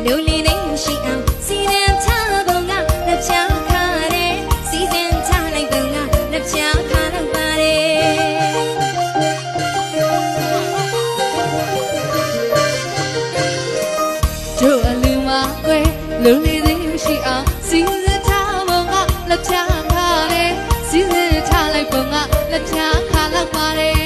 လူလီလေးရှိအောင်စီစဉ်ချပုံကလက်ချခါတယ်စီစဉ်ချလိုက်ပုံကလက်ချခါတော့ပါတယ်တို့အလူမကွယ်လူလီလေးရှိအောင်စီစဉ်ချပုံကလက်ချခါတယ်စီစဉ်ချလိုက်ပုံကလက်ချခါတော့ပါတယ်